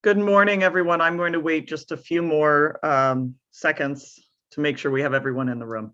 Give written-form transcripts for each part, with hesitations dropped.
Good morning, everyone. I'm going to wait just a few more seconds to make sure we have everyone in the room.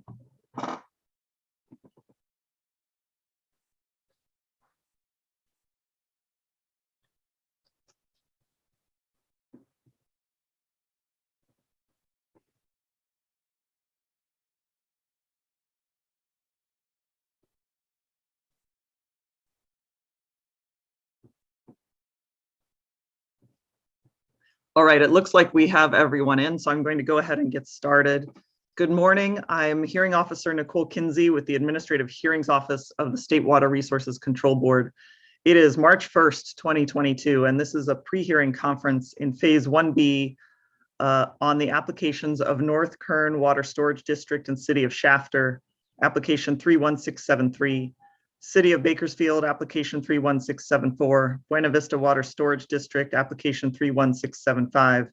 All right, it looks like we have everyone in, so I'm going to go ahead and get started. Good morning. I'm Hearing Officer Nicole Kinsey with the Administrative Hearings Office of the State Water Resources Control Board. It is March 1st, 2022, and this is a pre-hearing conference in Phase 1B on the applications of North Kern Water Storage District and City of Shafter, application 31673, City of Bakersfield, application 31674, Buena Vista Water Storage District, application 31675,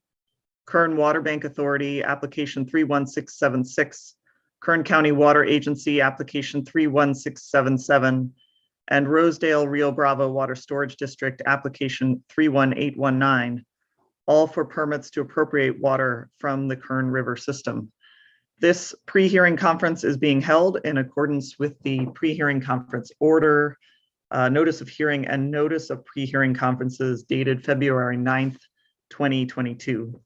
Kern Water Bank Authority, application 31676, Kern County Water Agency, application 31677, and Rosedale Rio Bravo Water Storage District, application 31819, all for permits to appropriate water from the Kern River system. This pre-hearing conference is being held in accordance with the pre-hearing conference order, notice of hearing and notice of pre-hearing conferences dated February 9th, 2022.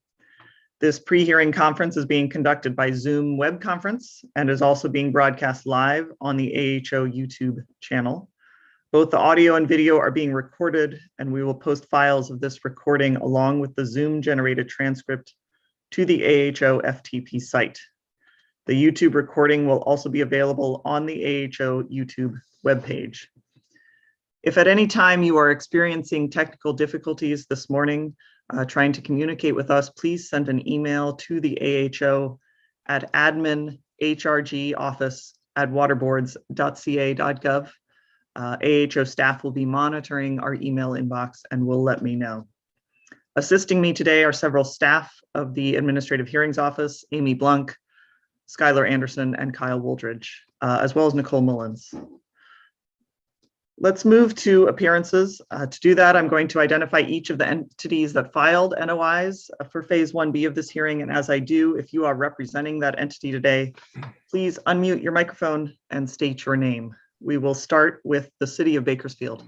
This pre-hearing conference is being conducted by Zoom web conference and is also being broadcast live on the AHO YouTube channel. Both the audio and video are being recorded, and we will post files of this recording along with the Zoom generated transcript to the AHO FTP site. The YouTube recording will also be available on the AHO YouTube webpage. If at any time you are experiencing technical difficulties this morning trying to communicate with us, please send an email to the AHO at adminhrgoffice@waterboards.ca.gov. AHO staff will be monitoring our email inbox and will let me know. Assisting me today are several staff of the Administrative Hearings Office, Amy Blunk, Skylar Anderson, and Kyle Wooldridge, as well as Nicole Mullins. Let's move to appearances. To do that, I'm going to identify each of the entities that filed NOIs for Phase 1B of this hearing. And as I do, if you are representing that entity today, please unmute your microphone and state your name. We will start with the City of Bakersfield.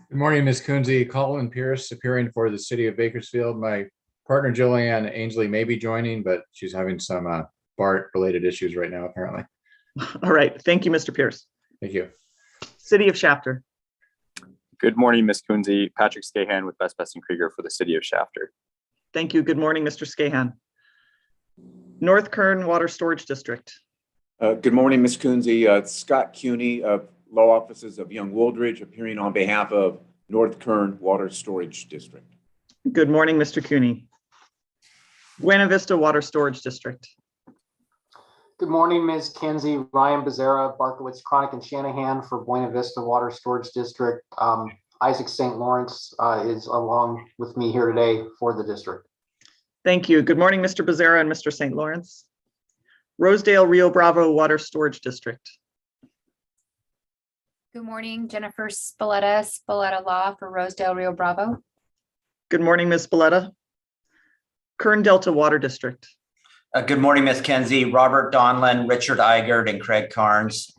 Good morning, Ms. Kunze. Colin Pierce appearing for the City of Bakersfield. My partner, Julianne Ainsley, may be joining, but she's having some BART-related issues right now, apparently. All right. Thank you, Mr. Pierce. Thank you. City of Shafter. Good morning, Ms. Kunze. Patrick Scahan with Best and Krieger for the City of Shafter. Thank you. Good morning, Mr. Scahan. North Kern Water Storage District. Good morning, Ms. Kunze. Scott Cuney of Law Offices of Young Wooldridge appearing on behalf of North Kern Water Storage District. Good morning, Mr. Cuney. Buena Vista Water Storage District. Good morning, Ms. Kinsey. Ryan Becerra, Barkowitz, Chronic, and Shanahan for Buena Vista Water Storage District. Isaac St. Lawrence is along with me here today for the district. Thank you. Good morning, Mr. Becerra and Mr. St. Lawrence. Rosedale Rio Bravo Water Storage District. Good morning, Jennifer Spalletta Law for Rosedale Rio Bravo. Good morning, Ms. Spalletta. Kern Delta Water District. Good morning, Ms. Kinsey. Robert Donlin, Richard Eigert, and Craig Carnes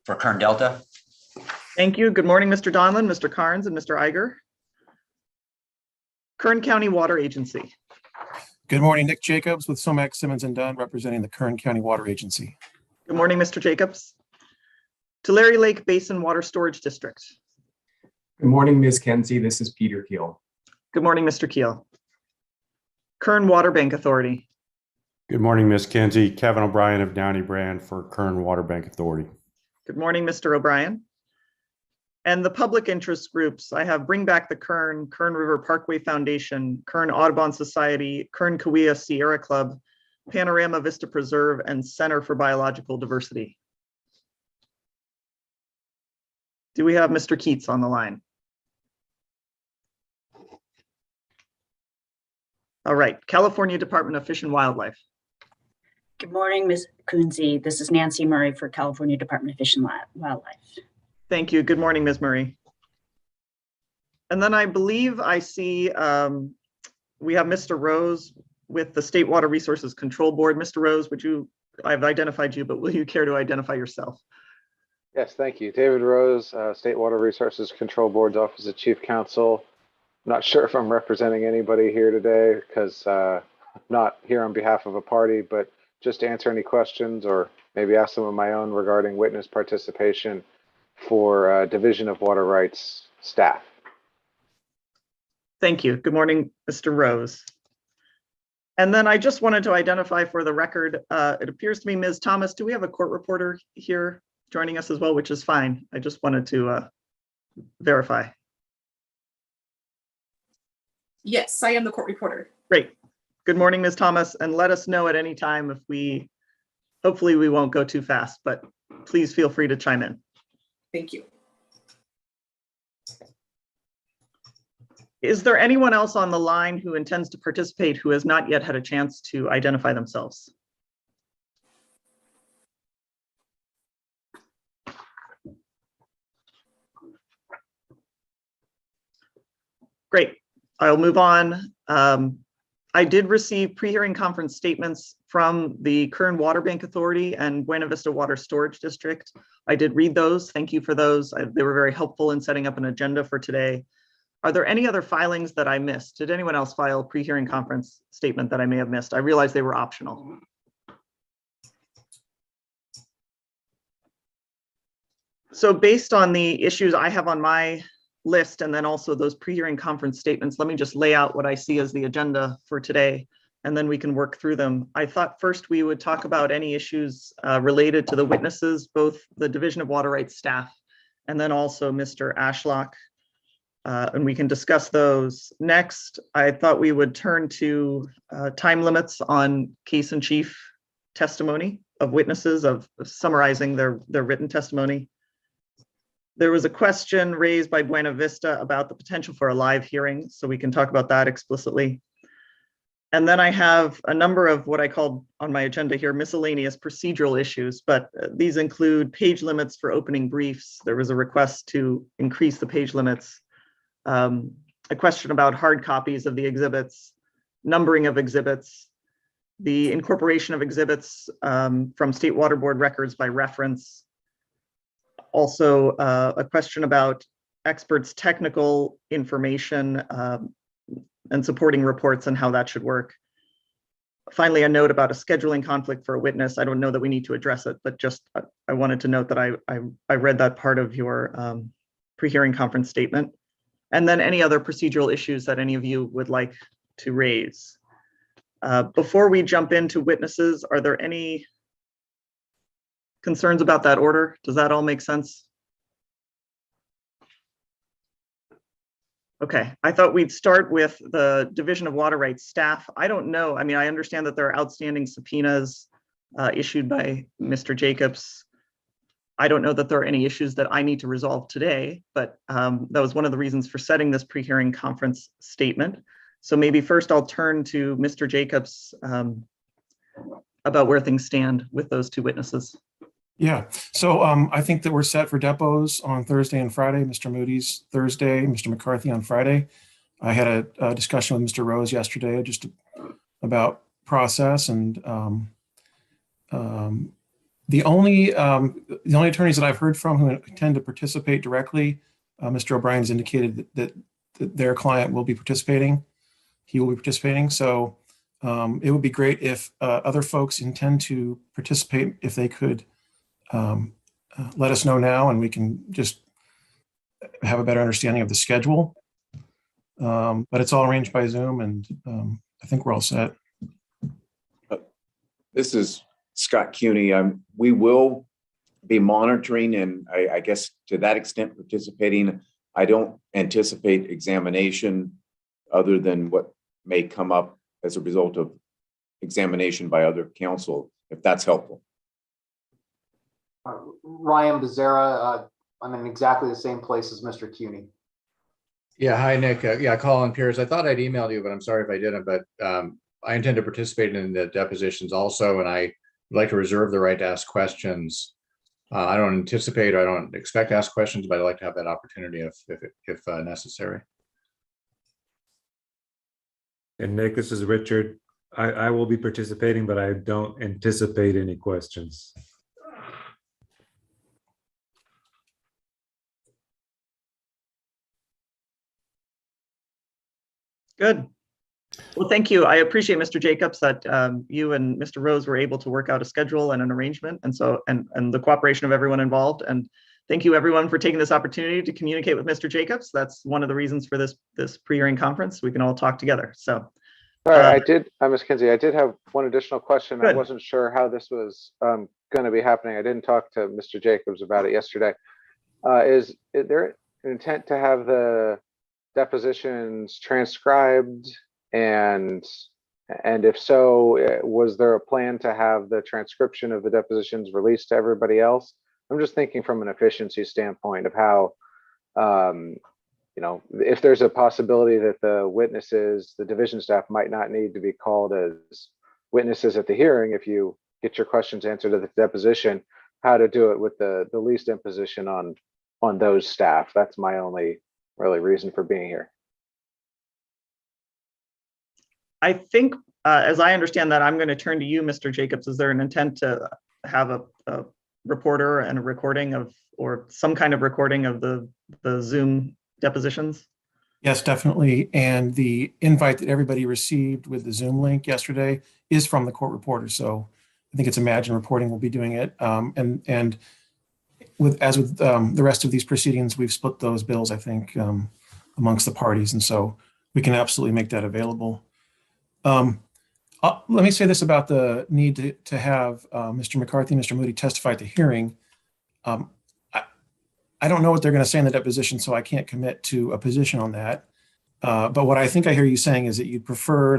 for Kern Delta. Thank you. Good morning, Mr. Donlin, Mr. Carnes, and Mr. Eigert. Kern County Water Agency. Good morning, Nick Jacobs with Somax Simmons and Dunn representing the Kern County Water Agency. Good morning, Mr. Jacobs. Tulare Lake Basin Water Storage District. Good morning, Ms. Kinsey. This is Peter Keel. Good morning, Mr. Keel. Kern Water Bank Authority. Good morning, Ms. Kinsey. Kevin O'Brien of Downey Brand for Kern Water Bank Authority. Good morning, Mr. O'Brien. And the public interest groups, I have Bring Back the Kern, Kern River Parkway Foundation, Kern Audubon Society, Kern Cahuilla Sierra Club, Panorama Vista Preserve, and Center for Biological Diversity. Do we have Mr. Keats on the line? All right, California Department of Fish and Wildlife. Good morning, Ms. Kunze. This is Nancy Murray for California Department of Fish and Wildlife. Thank you. Good morning, Ms. Murray. And then I believe I see we have Mr. Rose with the State Water Resources Control Board. Mr. Rose, I've identified you, but will you care to identify yourself? Yes, thank you. David Rose, State Water Resources Control Board's Office of Chief Counsel. I'm not sure if I'm representing anybody here today because I'm not here on behalf of a party, but just to answer any questions or maybe ask some of my own regarding witness participation for Division of Water Rights staff. Thank you. Good morning, Mr. Rose. And then I just wanted to identify for the record, it appears to me, Ms. Thomas, do we have a court reporter here joining us as well, which is fine. I just wanted to verify. Yes, I am the court reporter. Great. Good morning, Ms. Thomas, and let us know at any time if hopefully we won't go too fast, but please feel free to chime in. Thank you. Is there anyone else on the line who intends to participate who has not yet had a chance to identify themselves? Great, I'll move on. I did receive pre-hearing conference statements from the Kern Water Bank Authority and Buena Vista Water Storage District. I did read those. Thank you for those. They were very helpful in setting up an agenda for today. Are there any other filings that I missed? Did anyone else file a pre-hearing conference statement that I may have missed? I realized they were optional. So based on the issues I have on my list and then also those pre-hearing conference statements, let me just lay out what I see as the agenda for today, and then we can work through them. I thought first we would talk about any issues related to the witnesses, both the Division of Water Rights staff and then also Mr. Ashlock, and we can discuss those. Next, I thought we would turn to time limits on case in chief testimony of witnesses, of summarizing their written testimony. There was a question raised by Buena Vista about the potential for a live hearing, so we can talk about that explicitly. And then I have a number of what I called on my agenda here miscellaneous procedural issues, but these include page limits for opening briefs. There was a request to increase the page limits, a question about hard copies of the exhibits, numbering of exhibits, the incorporation of exhibits from State Water Board records by reference. Also, a question about experts' technical information and supporting reports and how that should work. Finally, a note about a scheduling conflict for a witness. I don't know that we need to address it, but just I wanted to note that I read that part of your pre-hearing conference statement. And then any other procedural issues that any of you would like to raise. Before we jump into witnesses, are there any concerns about that order? Does that all make sense? Okay, I thought we'd start with the Division of Water Rights staff. I don't know. I mean, I understand that there are outstanding subpoenas issued by Mr. Jacobs. I don't know that there are any issues that I need to resolve today, but that was one of the reasons for setting this pre-hearing conference statement. So maybe first I'll turn to Mr. Jacobs about where things stand with those two witnesses. Yeah, so I think that we're set for depots on Thursday and Friday. Mr. Moody's Thursday, Mr. McCarthy on Friday. I had a discussion with Mr. Rose yesterday just about process, and the only attorneys that I've heard from who intend to participate directly, Mr. O'Brien's indicated that their client will be participating. He will be participating. So it would be great if other folks intend to participate, if they could let us know now, and we can just have a better understanding of the schedule. But it's all arranged by Zoom, and I think we're all set. This is Scott Cuny. We will be monitoring, and I guess to that extent participating. I don't anticipate examination other than what may come up as a result of examination by other counsel, if that's helpful. Ryan Becerra, I'm in exactly the same place as Mr. Cuny. Yeah, hi, Nick. Yeah, Colin Pierce. I thought I'd emailed you, but I'm sorry if I didn't. But I intend to participate in the depositions also, and I would like to reserve the right to ask questions. I don't anticipate or I don't expect to ask questions, but I'd like to have that opportunity if necessary. And Nick, this is Richard. I will be participating, but I don't anticipate any questions. Good. Well, thank you. I appreciate, Mr. Jacobs, that you and Mr. Rose were able to work out a schedule and an arrangement, and so and the cooperation of everyone involved. And thank you, everyone, for taking this opportunity to communicate with Mr. Jacobs. That's one of the reasons for this pre-hearing conference. We can all talk together. So, sorry, Ms. Kinsey, I did have one additional question. Good. I wasn't sure how this was going to be happening. I didn't talk to Mr. Jacobs about it yesterday. Is there an intent to have the depositions transcribed, and if so, was there a plan to have the transcription of the depositions released to everybody else? I'm just thinking from an efficiency standpoint of how, you know, if there's a possibility that the witnesses, the division staff might not need to be called as witnesses at the hearing if you get your questions answered at the deposition, how to do it with the least imposition on those staff. That's my only really reason for being here. I think, as I understand that, I'm going to turn to you, Mr. Jacobs. Is there an intent to have a reporter and a recording of, or some kind of recording of the Zoom depositions? Yes, definitely. And the invite that everybody received with the Zoom link yesterday is from the court reporter. So I think it's Imagine Reporting will be doing it. And with the rest of these proceedings, we've split those bills, I think, amongst the parties. And so we can absolutely make that available. Let me say this about the need to have Mr. McCarthy, Mr. Moody testify at the hearing. I don't know what they're going to say in the deposition, so I can't commit to a position on that. But what I think I hear you saying is that you prefer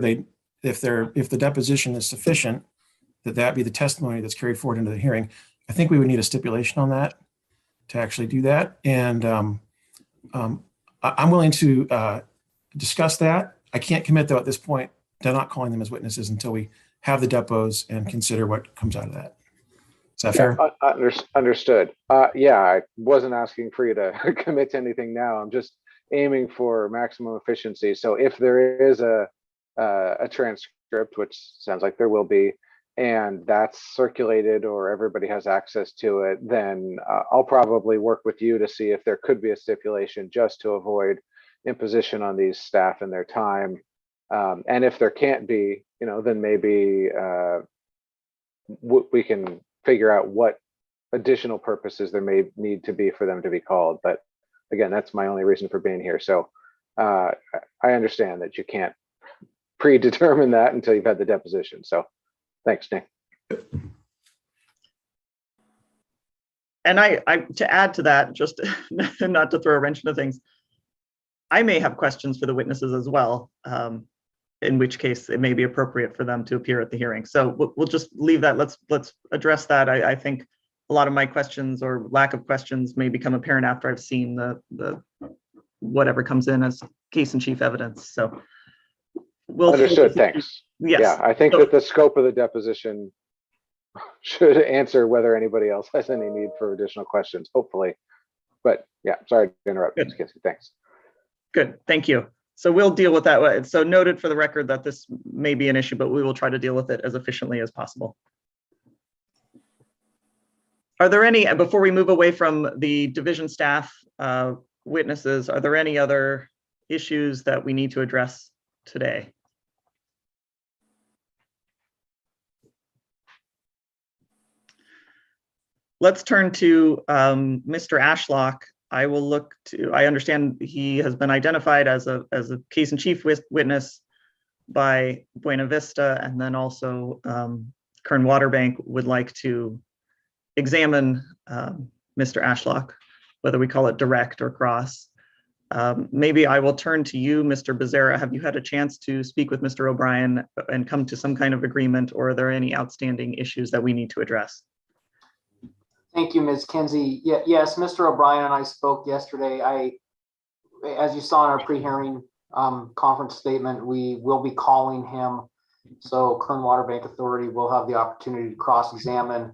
if the deposition is sufficient, that be the testimony that's carried forward into the hearing. I think we would need a stipulation on that to actually do that. And I'm willing to discuss that. I can't commit, though, at this point to not calling them as witnesses until we have the depots and consider what comes out of that. Is that fair? Understood. Yeah, I wasn't asking for you to commit to anything now. I'm just aiming for maximum efficiency. So if there is a transcript, which sounds like there will be, and that's circulated or everybody has access to it, then I'll probably work with you to see if there could be a stipulation just to avoid imposition on these staff and their time. And if there can't be, you know, then maybe we can figure out what additional purposes there may need to be for them to be called. But again, that's my only reason for being here. So I understand that you can't predetermine that until you've had the deposition. So thanks, Nick. And I to add to that, just not to throw a wrench into things, I may have questions for the witnesses as well, in which case it may be appropriate for them to appear at the hearing. So we'll just leave that. Let's address that. I think a lot of my questions or lack of questions may become apparent after I've seen the whatever comes in as case in chief evidence. So we'll understood. Thanks. Yes. Yeah, I think that the scope of the deposition should answer whether anybody else has any need for additional questions, hopefully. But yeah, sorry to interrupt. Ms. Kinsey. Thanks. Good, thank you. So we'll deal with that. So noted for the record that this may be an issue, but we will try to deal with it as efficiently as possible. Are there any, before we move away from the division staff witnesses, are there any other issues that we need to address today? Let's turn to Mr. Ashlock. I will look to, I understand he has been identified as a case in chief witness by Buena Vista, and then also Kern Water Bank would like to examine Mr. Ashlock, whether we call it direct or cross. Maybe I will turn to you, Mr. Becerra. Have you had a chance to speak with Mr. O'Brien and come to some kind of agreement, or are there any outstanding issues that we need to address? Thank you, Ms. Kinsey. Yes, Mr. O'Brien and I spoke yesterday. As you saw in our pre-hearing conference statement, we will be calling him. So Kern Water Bank Authority will have the opportunity to cross-examine.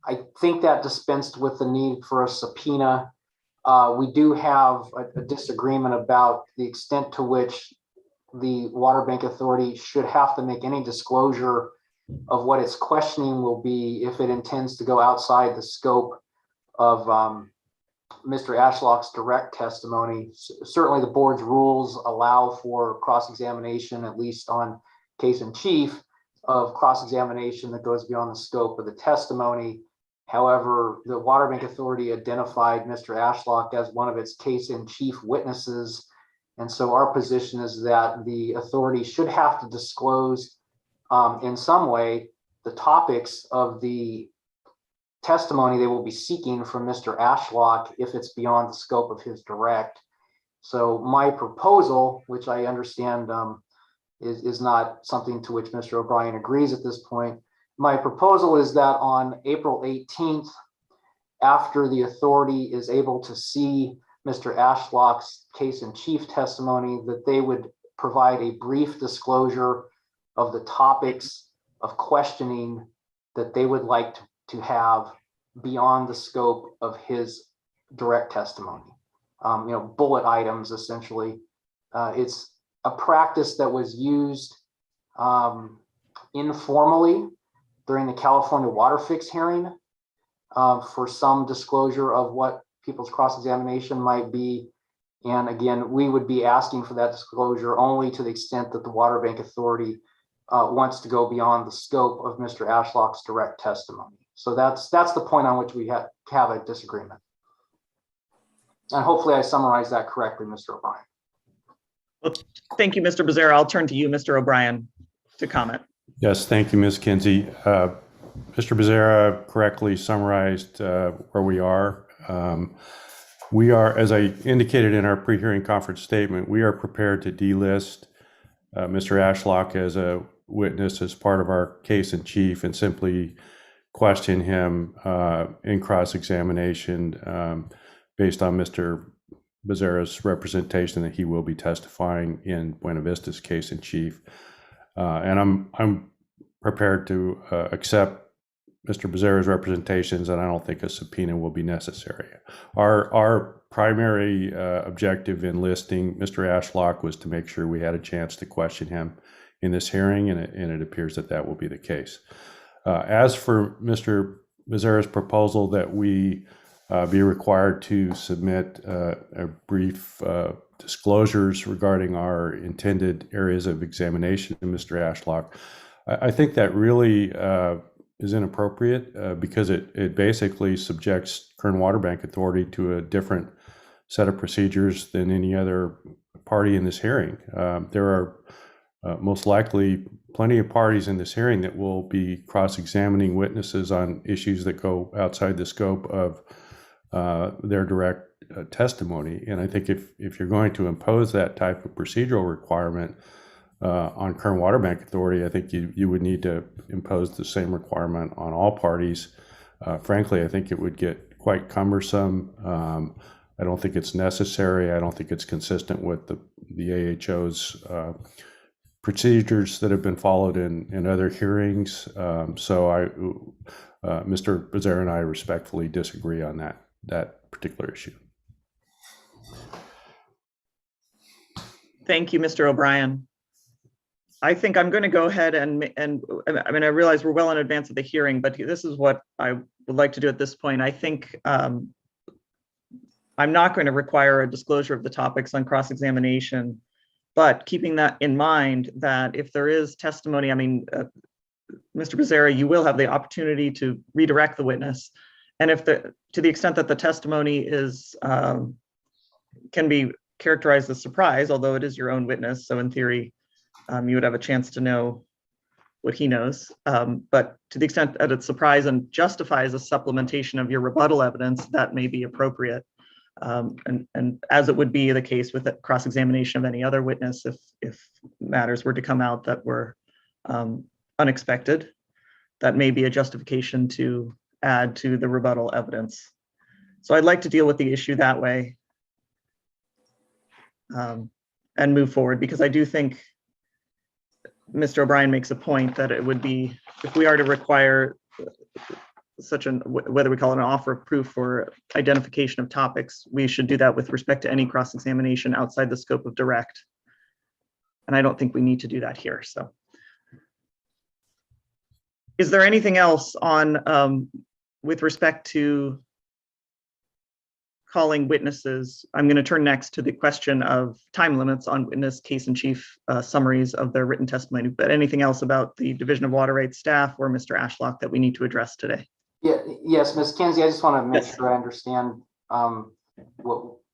I think that dispensed with the need for a subpoena. We do have a disagreement about the extent to which the Water Bank Authority should have to make any disclosure of what its questioning will be if it intends to go outside the scope of Mr. Ashlock's direct testimony. Certainly the board's rules allow for cross-examination, at least on case in chief, of cross-examination that goes beyond the scope of the testimony. However, the Water Bank Authority identified Mr. Ashlock as one of its case in chief witnesses. And so our position is that the authority should have to disclose in some way the topics of the testimony they will be seeking from Mr. Ashlock if it's beyond the scope of his direct. So my proposal, which I understand is not something to which Mr. O'Brien agrees at this point, my proposal is that on April 18th, after the authority is able to see Mr. Ashlock's case in chief testimony, that they would provide a brief disclosure of the topics of questioning that they would like to have beyond the scope of his direct testimony. Bullet items, essentially. It's a practice that was used informally during the California water fix hearing for some disclosure of what people's cross-examination might be. And again, we would be asking for that disclosure only to the extent that the Water Bank Authority wants to go beyond the scope of Mr. Ashlock's direct testimony. So that's the point on which we have a disagreement. And hopefully I summarized that correctly, Mr. O'Brien. Well, thank you, Mr. Becerra. I'll turn to you, Mr. O'Brien, to comment. Yes, thank you, Ms. Kinsey. Mr. Becerra correctly summarized where we are. We are, as I indicated in our pre-hearing conference statement, we are prepared to delist Mr. Ashlock as a witness as part of our case in chief and simply question him in cross-examination based on Mr. Becerra's representation that he will be testifying in Buena Vista's case in chief. And I'm prepared to accept Mr. Becerra's representations, and I don't think a subpoena will be necessary. Our primary objective in listing Mr. Ashlock was to make sure we had a chance to question him in this hearing, and it appears that that will be the case. As for Mr. Becerra's proposal that we be required to submit a brief disclosures regarding our intended areas of examination to Mr. Ashlock, I think that really is inappropriate because it basically subjects Kern Water Bank Authority to a different set of procedures than any other party in this hearing. There are most likely plenty of parties in this hearing that will be cross-examining witnesses on issues that go outside the scope of their direct testimony. And I think if you're going to impose that type of procedural requirement on Kern Water Bank Authority, I think you would need to impose the same requirement on all parties. Frankly, I think it would get quite cumbersome. I don't think it's necessary. I don't think it's consistent with the AHO's procedures that have been followed in other hearings. So Mr. Becerra and I respectfully disagree on that particular issue. Thank you, Mr. O'Brien. I think I'm going to go ahead and I mean, I realize we're well in advance of the hearing, but this is what I would like to do at this point. I think I'm not going to require a disclosure of the topics on cross-examination, but keeping that in mind that if there is testimony, I mean, Mr. Becerra, you will have the opportunity to redirect the witness. And if to the extent that the testimony is can be characterized as surprise, although it is your own witness, so in theory, you would have a chance to know what he knows. But to the extent that it's surprise and justifies a supplementation of your rebuttal evidence, that may be appropriate. And as it would be the case with the cross-examination of any other witness, if matters were to come out that were unexpected, that may be a justification to add to the rebuttal evidence. So I'd like to deal with the issue that way and move forward, because I do think Mr. O'Brien makes a point that it would be, if we are to require such an, whether we call it an offer of proof or identification of topics, we should do that with respect to any cross-examination outside the scope of direct. And I don't think we need to do that here. So is there anything else on with respect to calling witnesses? I'm going to turn next to the question of time limits on witness case in chief summaries of their written testimony, but anything else about the Division of Water Rights staff or Mr. Ashlock that we need to address today? Yes, Ms. Kinsey, I just want to make Yes. sure I understand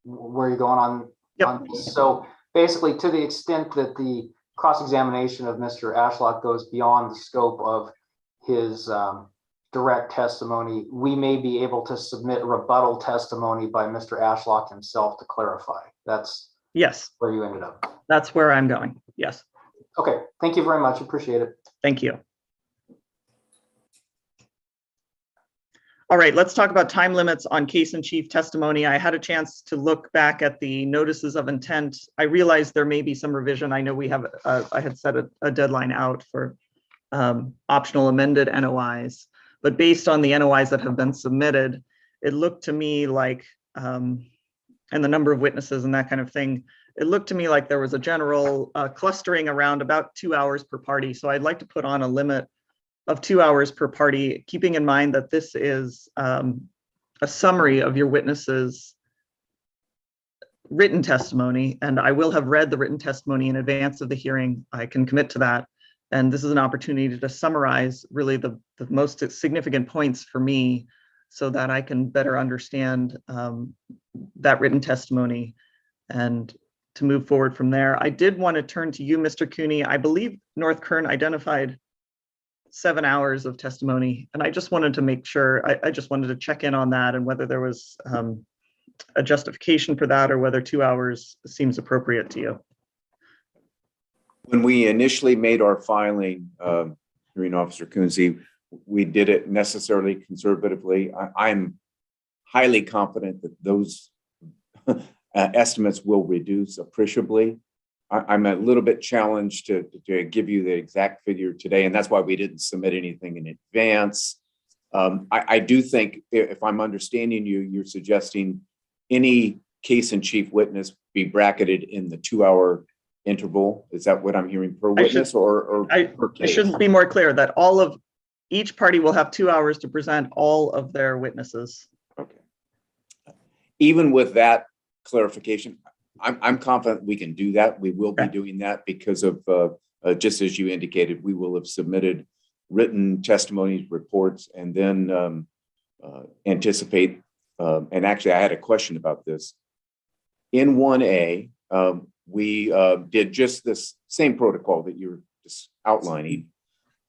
where you're going on this. So basically, to the extent that the cross-examination of Mr. Ashlock goes beyond the scope of his direct testimony, we may be able to submit rebuttal testimony by Mr. Ashlock himself to clarify. That's yes, where you ended up. That's where I'm going. Yes. Okay. Thank you very much. Appreciate it. Thank you. All right, let's talk about time limits on case in chief testimony. I had a chance to look back at the notices of intent. I realized there may be some revision. I know we have, I had set a deadline out for optional amended NOIs, but based on the NOIs that have been submitted, it looked to me like, and the number of witnesses and that kind of thing, it looked to me like there was a general clustering around about 2 hours per party. So I'd like to put on a limit of 2 hours per party, keeping in mind that this is a summary of your witnesses' written testimony, and I will have read the written testimony in advance of the hearing. I can commit to that. And this is an opportunity to summarize really the most significant points for me so that I can better understand that written testimony and to move forward from there. I did want to turn to you, Mr. Cooney. I believe North Kern identified 7 hours of testimony, and I just wanted to make sure, I just wanted to check in on that and whether there was a justification for that or whether 2 hours seems appropriate to you. When we initially made our filing, Hearing Officer Kunze, we did it necessarily conservatively. I'm highly confident that those estimates will reduce appreciably. I'm a little bit challenged to give you the exact figure today, and that's why we didn't submit anything in advance. I do think, if I'm understanding you, you're suggesting any case in chief witness be bracketed in the 2 hour interval. Is that what I'm hearing per witness or per case? I shouldn't be more clear that each party will have 2 hours to present all of their witnesses. Okay. Even with that clarification, I'm confident we can do that. We will be doing that because of, just as you indicated, we will have submitted written testimonies, reports, and then anticipate, and actually I had a question about this. In 1A, we did just this same protocol that you're just outlining,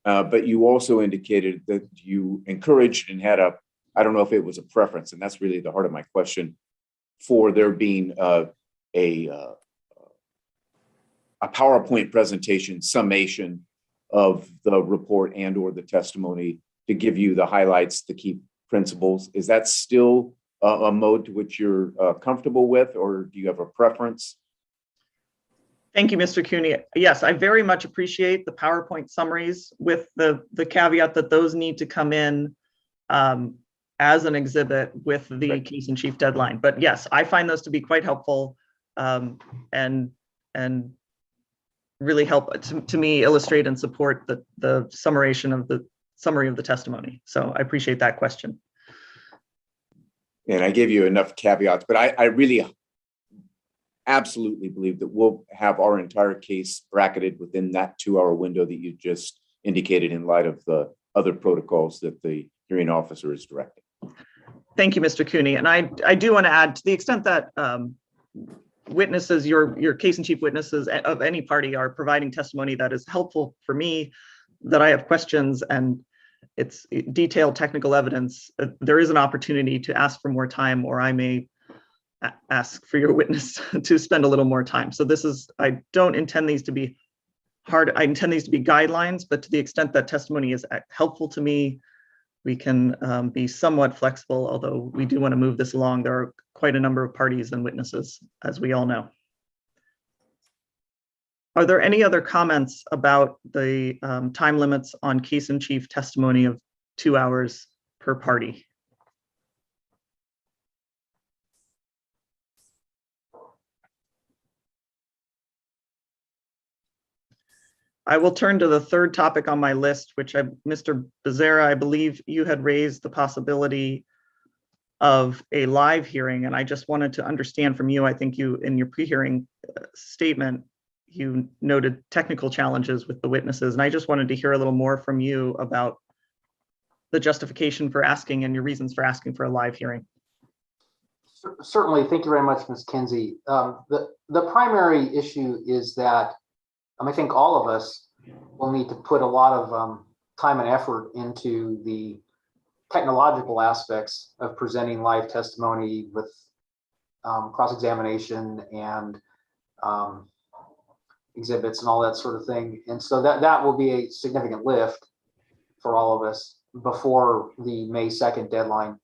but you also indicated that you encouraged and had I don't know if it was a preference, and that's really the heart of my question, for there being a PowerPoint presentation summation of the report and or the testimony to give you the highlights, the key principles. Is that still a mode to which you're comfortable with, or do you have a preference? Thank you, Mr. Cooney. Yes, I very much appreciate the PowerPoint summaries with the caveat that those need to come in as an exhibit with the case in chief deadline. But yes, I find those to be quite helpful and really help to me illustrate and support the summation of the summary of the testimony. So I appreciate that question. And I gave you enough caveats, but I really absolutely believe that we'll have our entire case bracketed within that 2 hour window that you just indicated in light of the other protocols that the hearing officer is directing. Thank you, Mr. Cooney. And I do want to add, to the extent that witnesses, your case in chief witnesses of any party are providing testimony that is helpful for me, that I have questions and it's detailed technical evidence, there is an opportunity to ask for more time, or I may ask for your witness to spend a little more time. So I don't intend these to be hard. I intend these to be guidelines, but to the extent that testimony is helpful to me, we can be somewhat flexible, although we do want to move this along. There are quite a number of parties and witnesses, as we all know. Are there any other comments about the time limits on case in chief testimony of 2 hours per party? I will turn to the third topic on my list, Mr. Becerra, I believe you had raised the possibility of a live hearing, and I just wanted to understand from you, I think you, in your pre-hearing statement, you noted technical challenges with the witnesses, and I just wanted to hear a little more from you about the justification for asking and your reasons for asking for a live hearing. Certainly. Thank you very much, Ms. Kinsey. The primary issue is that I think all of us will need to put a lot of time and effort into the technological aspects of presenting live testimony with cross-examination and exhibits and all that sort of thing. And so that will be a significant lift for all of us before the May 2nd deadline.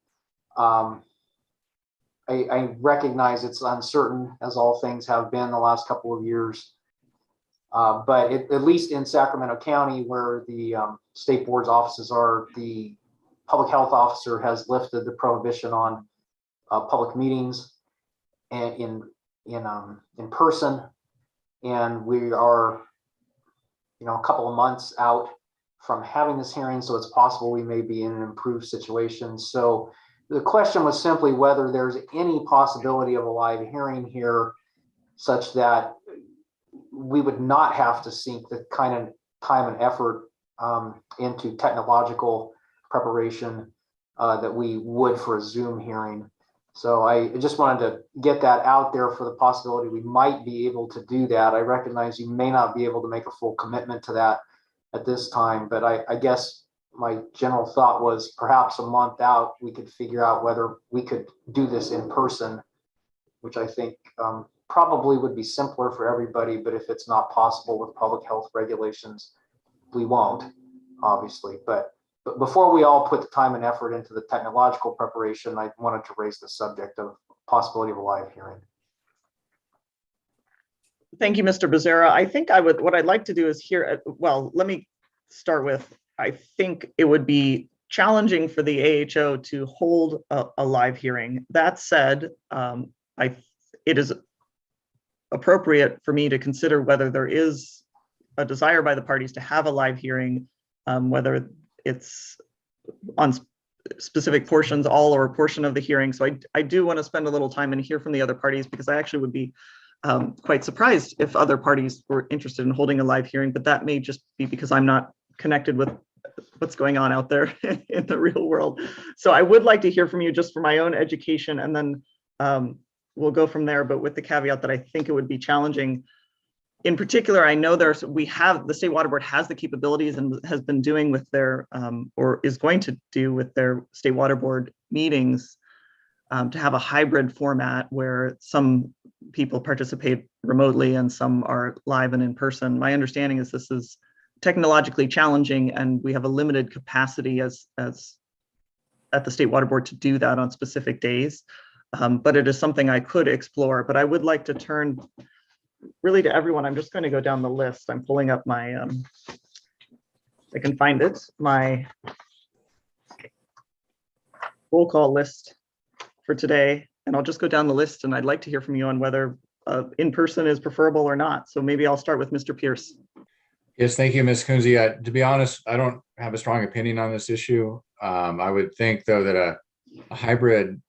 I recognize it's uncertain, as all things have been the last couple of years. But at least in Sacramento County, where the state board's offices are, the public health officer has lifted the prohibition on public meetings and in person, and we are, a couple of months out from having this hearing, so it's possible we may be in an improved situation. So the question was simply whether there's any possibility of a live hearing here, such that we would not have to sink the kind of time and effort into technological preparation that we would for a Zoom hearing. So I just wanted to get that out there for the possibility we might be able to do that. I recognize you may not be able to make a full commitment to that at this time, but I guess my general thought was perhaps a month out, we could figure out whether we could do this in person, which I think probably would be simpler for everybody. But if it's not possible with public health regulations, we won't, obviously. But before we all put the time and effort into the technological preparation, I wanted to raise the subject of possibility of a live hearing. Thank you, Mr. Becerra. I think what I'd like to do is hear, well, let me start with, I think it would be challenging for the AHO to hold a live hearing. That said, it is appropriate for me to consider whether there is a desire by the parties to have a live hearing, whether it's on specific portions, all or a portion of the hearing. So I do want to spend a little time and hear from the other parties, because I actually would be quite surprised if other parties were interested in holding a live hearing, but that may just be because I'm not connected with what's going on out there in the real world. So I would like to hear from you just for my own education, and then we'll go from there, but with the caveat that I think it would be challenging. In particular, I know the State Water Board has the capabilities and has been doing with their, or is going to do with their State Water Board meetings, to have a hybrid format where some people participate remotely and some are live and in person. My understanding is this is technologically challenging, and we have a limited capacity as at the State Water Board to do that on specific days. But it is something I could explore. But I would like to turn really to everyone. I'm just going to go down the list. I'm pulling up my, I can find it, my roll call list for today. And I'll just go down the list, and I'd like to hear from you on whether in-person is preferable or not. So maybe I'll start with Mr. Pierce. Yes, thank you, Ms. Kunze. To be honest, I don't have a strong opinion on this issue. I would think, though, that a hybrid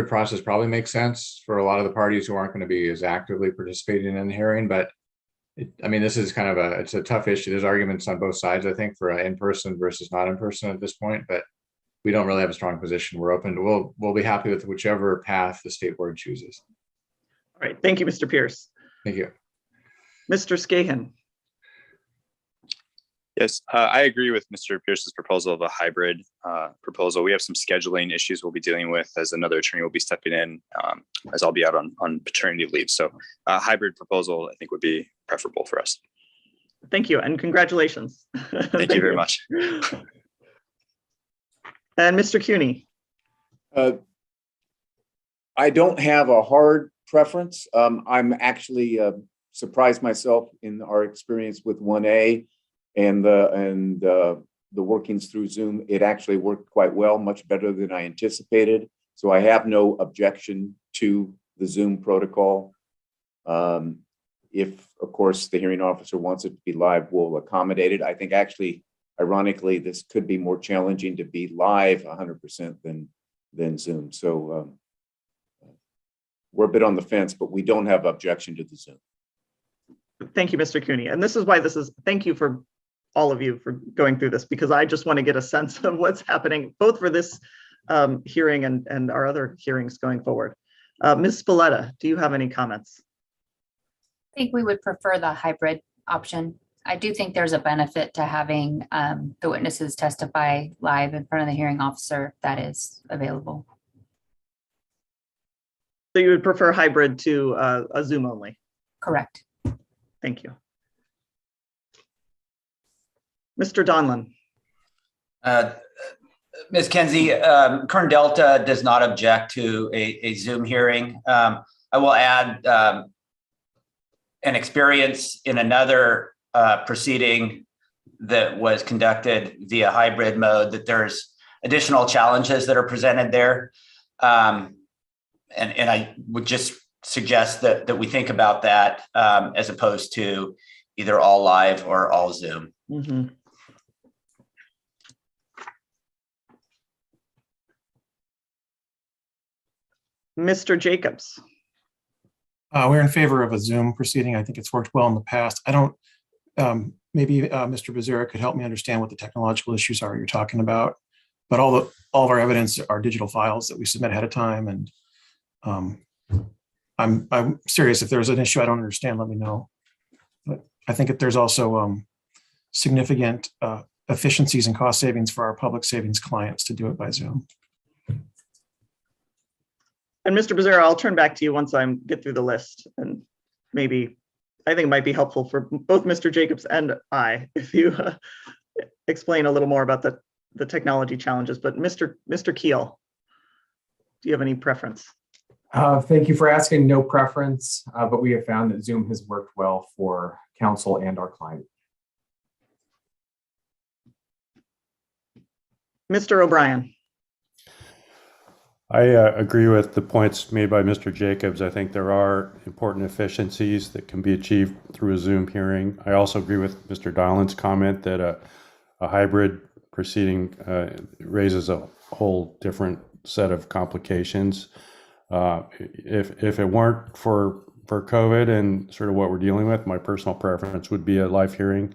process probably makes sense for a lot of the parties who aren't going to be as actively participating in the hearing. But this is kind of it's a tough issue. There's arguments on both sides, I think, for in-person versus not in person at this point. But we don't really have a strong position. We're open to, we'll be happy with whichever path the state board chooses. All right, thank you, Mr. Pierce. Thank you. Mr. Scahan. Yes, I agree with Mr. Pierce's proposal of a hybrid proposal. We have some scheduling issues we'll be dealing with, as another attorney will be stepping in, as I'll be out on paternity leave. So a hybrid proposal, I think, would be preferable for us. Thank you, and congratulations. Thank you very much. And Mr. CUNY. I don't have a hard preference. I'm actually surprised myself in our experience with 1A and the workings through Zoom. It actually worked quite well, much better than I anticipated. So I have no objection to the Zoom protocol. if, of course, the hearing officer wants it to be live, we'll accommodate it. I think actually, ironically, this could be more challenging to be live 100% than Zoom. So we're a bit on the fence, but we don't have objection to the Zoom. Thank you, Mr. Cooney. And this is why thank you for all of you for going through this, because I just want to get a sense of what's happening, both for this hearing and our other hearings going forward. Ms. Spalletta, do you have any comments? I think we would prefer the hybrid option. I do think there's a benefit to having the witnesses testify live in front of the hearing officer if that is available. So you would prefer hybrid to a Zoom only? Correct. Thank you. Mr. Donlin. Ms. Kenzie, Kern Delta does not object to a Zoom hearing. I will add an experience in another proceeding that was conducted via hybrid mode, that there's additional challenges that are presented there. And I would just suggest that we think about that as opposed to either all live or all Zoom. Mm-hmm. Mr. Jacobs. We're in favor of a Zoom proceeding. I think it's worked well in the past. I don't, maybe Mr. Becerra could help me understand what the technological issues are you're talking about. But all of our evidence are digital files that we submit ahead of time. And I'm serious. If there's an issue I don't understand, let me know. But I think that there's also significant efficiencies and cost savings for our public savings clients to do it by Zoom. And Mr. Becerra, I'll turn back to you once I get through the list, and maybe I think it might be helpful for both Mr. Jacobs and I if you explain a little more about the technology challenges. But Mr. Keel, do you have any preference? Thank you for asking. No preference, but we have found that Zoom has worked well for counsel and our client. Mr. O'Brien. I agree with the points made by Mr. Jacobs. I think there are important efficiencies that can be achieved through a Zoom hearing. I also agree with Mr. Donlin's comment that a hybrid proceeding raises a whole different set of complications. If it weren't for COVID and sort of what we're dealing with, my personal preference would be a live hearing.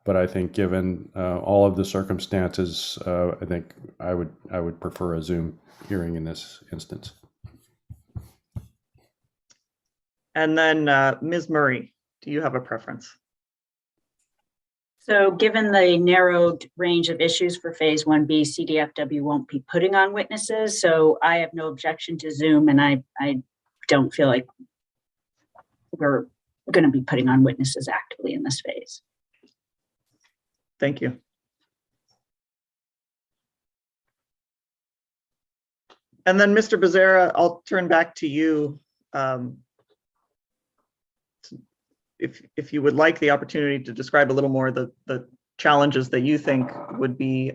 But I think given all of the circumstances, I think I would prefer a Zoom hearing in this instance. And then Ms. Murray, do you have a preference? So given the narrowed range of issues for phase 1B, CDFW won't be putting on witnesses. So I have no objection to Zoom, and I don't feel like we're going to be putting on witnesses actively in this phase. Thank you. And then Mr. Becerra, I'll turn back to you. If you would like the opportunity to describe a little more the challenges that you think would be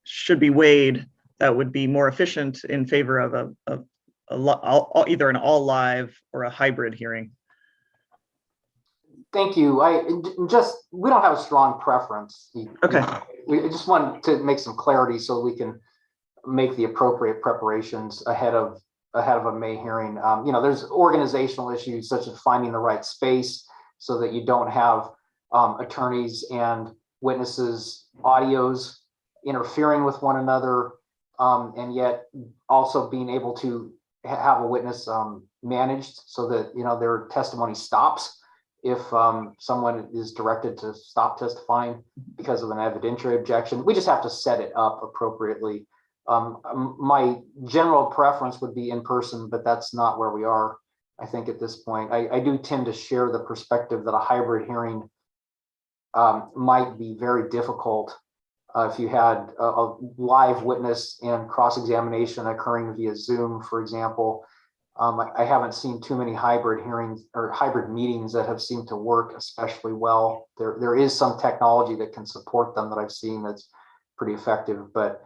should be weighed that would be more efficient in favor of either an all live or a hybrid hearing. Thank you. We don't have a strong preference. Okay. We just want to make some clarity so we can make the appropriate preparations ahead of a May hearing. There's organizational issues such as finding the right space so that you don't have attorneys and witnesses' audios interfering with one another, and yet also being able to have a witness managed so that their testimony stops if someone is directed to stop testifying because of an evidentiary objection. We just have to set it up appropriately. My general preference would be in person, but that's not where we are, I think, at this point. I do tend to share the perspective that a hybrid hearing might be very difficult if you had a live witness and cross-examination occurring via Zoom, for example. I haven't seen too many hybrid hearings or hybrid meetings that have seemed to work especially well. There is some technology that can support them that I've seen that's pretty effective, but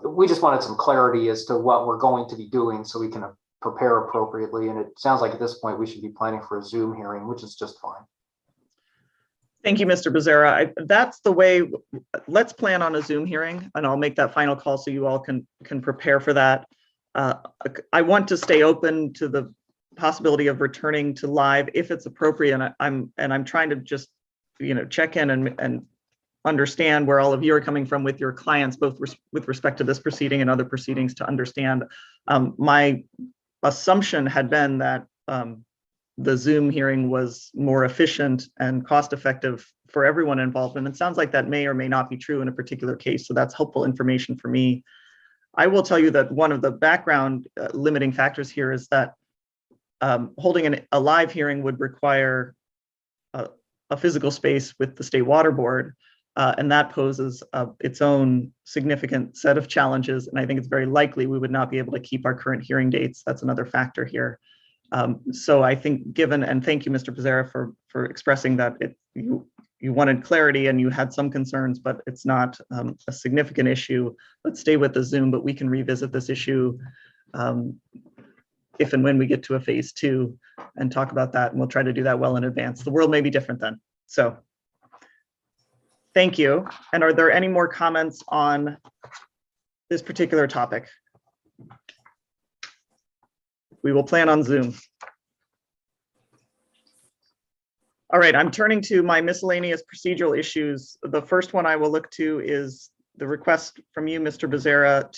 we just wanted some clarity as to what we're going to be doing so we can prepare appropriately. And it sounds like at this point we should be planning for a Zoom hearing, which is just fine. Thank you, Mr. Becerra. That's the way. Let's plan on a Zoom hearing, and I'll make that final call so you all can prepare for that. I want to stay open to the possibility of returning to live if it's appropriate. And I'm trying to just, check in and understand where all of you are coming from with your clients, both with respect to this proceeding and other proceedings, to understand. My assumption had been that the Zoom hearing was more efficient and cost effective for everyone involved. And it sounds like that may or may not be true in a particular case. So that's helpful information for me. I will tell you that one of the background limiting factors here is that holding a live hearing would require a physical space with the State Water Board. And that poses its own significant set of challenges. And I think it's very likely we would not be able to keep our current hearing dates. That's another factor here. So I think and thank you, Mr. Becerra, for expressing that you wanted clarity and you had some concerns, but it's not a significant issue. Let's stay with the Zoom, but we can revisit this issue if and when we get to a phase 2 and talk about that. And we'll try to do that well in advance. The world may be different then. So thank you. And are there any more comments on this particular topic? We will plan on Zoom. All right, I'm turning to my miscellaneous procedural issues. The first one I will look to is the request from you, Mr. Becerra,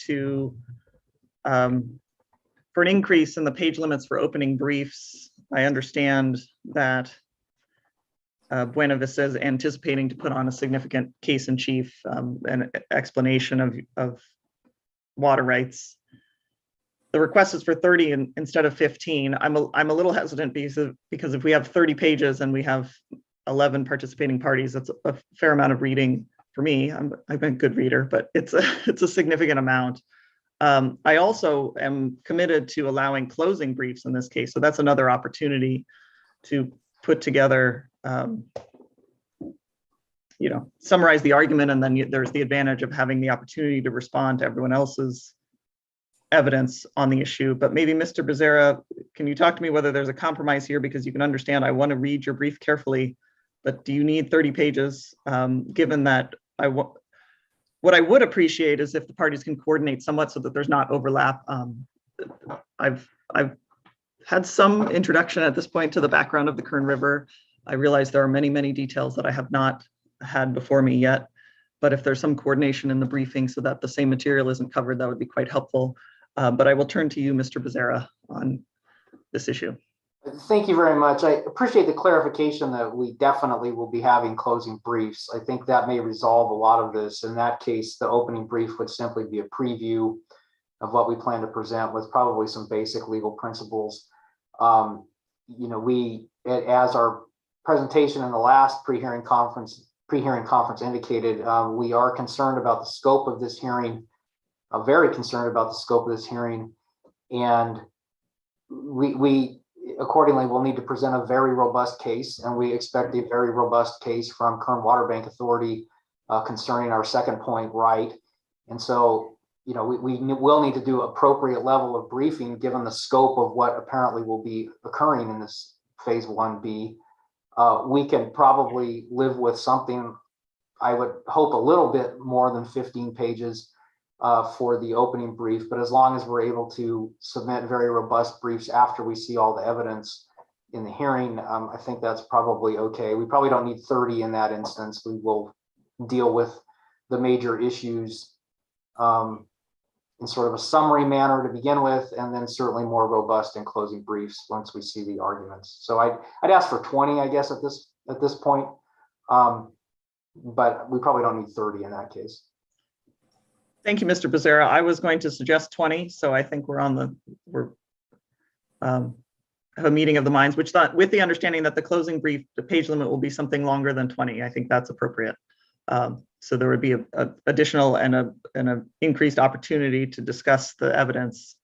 for an increase in the page limits for opening briefs. I understand that Buena Vista is anticipating to put on a significant case in chief and explanation of water rights. The request is for 30 instead of 15. I'm a little hesitant because if we have 30 pages and we have 11 participating parties, that's a fair amount of reading for me. I've been a good reader, but it's a significant amount. I also am committed to allowing closing briefs in this case. So that's another opportunity to put together, summarize the argument, and then there's the advantage of having the opportunity to respond to everyone else's evidence on the issue. But maybe Mr. Becerra, can you talk to me whether there's a compromise here? Because you can understand I want to read your brief carefully, but do you need 30 pages? Given that what I would appreciate is if the parties can coordinate somewhat so that there's not overlap. I've had some introduction at this point to the background of the Kern River. I realize there are many, many details that I have not had before me yet, but if there's some coordination in the briefing so that the same material isn't covered, that would be quite helpful. But I will turn to you, Mr. Becerra, on this issue. Thank you very much. I appreciate the clarification that we definitely will be having closing briefs. I think that may resolve a lot of this. In that case, the opening brief would simply be a preview of what we plan to present with probably some basic legal principles. As our presentation in the last pre-hearing conference indicated, we are concerned about the scope of this hearing, very concerned about the scope of this hearing. And we accordingly will need to present a very robust case, and we expect a very robust case from Kern Water Bank Authority concerning our second point right. And so, we will need to do appropriate level of briefing given the scope of what apparently will be occurring in this phase 1B. We can probably live with something, I would hope, a little bit more than 15 pages for the opening brief, but as long as we're able to submit very robust briefs after we see all the evidence in the hearing, I think that's probably okay. We probably don't need 30 in that instance. We will deal with the major issues in sort of a summary manner to begin with, and then certainly more robust in closing briefs once we see the arguments. So I'd ask for 20, I guess, at this point, but we probably don't need 30 in that case. Thank you, Mr. Becerra. I was going to suggest 20, so I think we're have a meeting of the minds, with the understanding that the closing brief, the page limit will be something longer than 20. I think that's appropriate. So there would be an additional and an increased opportunity to discuss the evidence.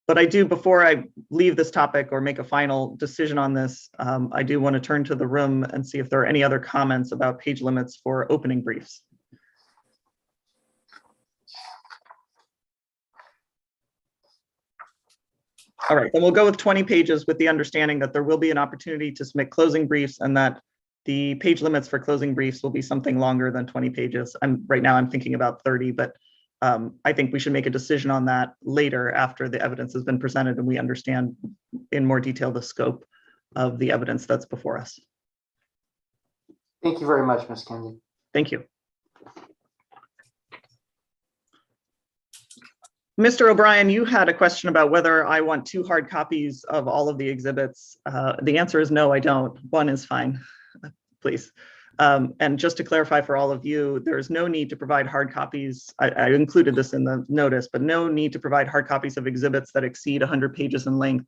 But I do, before I leave this topic or make a final decision on this, I do want to turn to the room and see if there are any other comments about page limits for opening briefs. All right, then we'll go with 20 pages with the understanding that there will be an opportunity to submit closing briefs and that the page limits for closing briefs will be something longer than 20 pages. Right now I'm thinking about 30, but I think we should make a decision on that later after the evidence has been presented and we understand in more detail the scope of the evidence that's before us. Thank you very much, Ms. Kinsey. Thank you. Mr. O'Brien, you had a question about whether I want 2 hard copies of all of the exhibits. The answer is no, I don't. 1 is fine, please. And just to clarify for all of you, there's no need to provide hard copies. I included this in the notice, but no need to provide hard copies of exhibits that exceed 100 pages in length.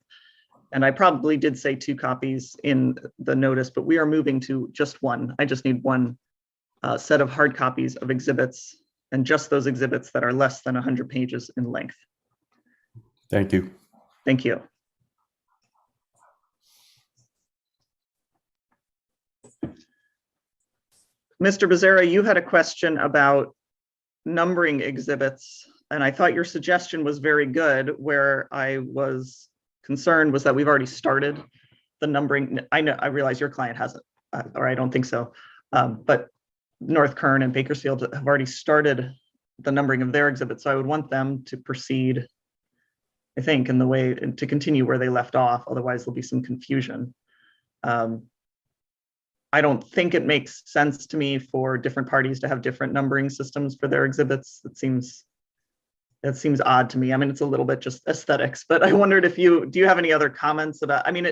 And I probably did say 2 copies in the notice, but we are moving to just 1. I just need 1 set of hard copies of exhibits, and just those exhibits that are less than 100 pages in length. Thank you. Thank you. Mr. Becerra, you had a question about numbering exhibits, and I thought your suggestion was very good. Where I was concerned was that we've already started the numbering. I realize your client hasn't, or I don't think so, but North Kern and Bakersfield have already started the numbering of their exhibits. So I would want them to proceed, I think, in the way to continue where they left off. Otherwise, there'll be some confusion. I don't think it makes sense to me for different parties to have different numbering systems for their exhibits. That seems odd to me. I mean, it's a little bit just aesthetics, but I wondered if do you have any other comments about, I mean,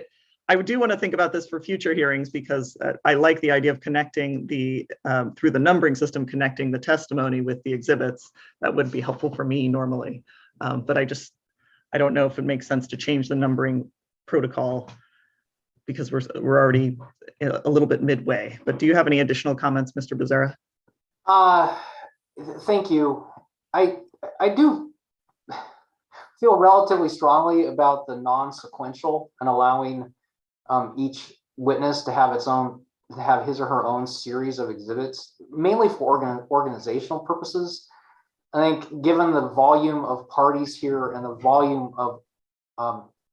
I do want to think about this for future hearings because I like the idea of connecting through the numbering system, connecting the testimony with the exhibits. That would be helpful for me normally. But I don't know if it makes sense to change the numbering protocol because we're already a little bit midway. But do you have any additional comments, Mr. Becerra? Thank you. I do feel relatively strongly about the non-sequential and allowing each witness to have his or her own series of exhibits, mainly for organizational purposes. I think given the volume of parties here and the volume of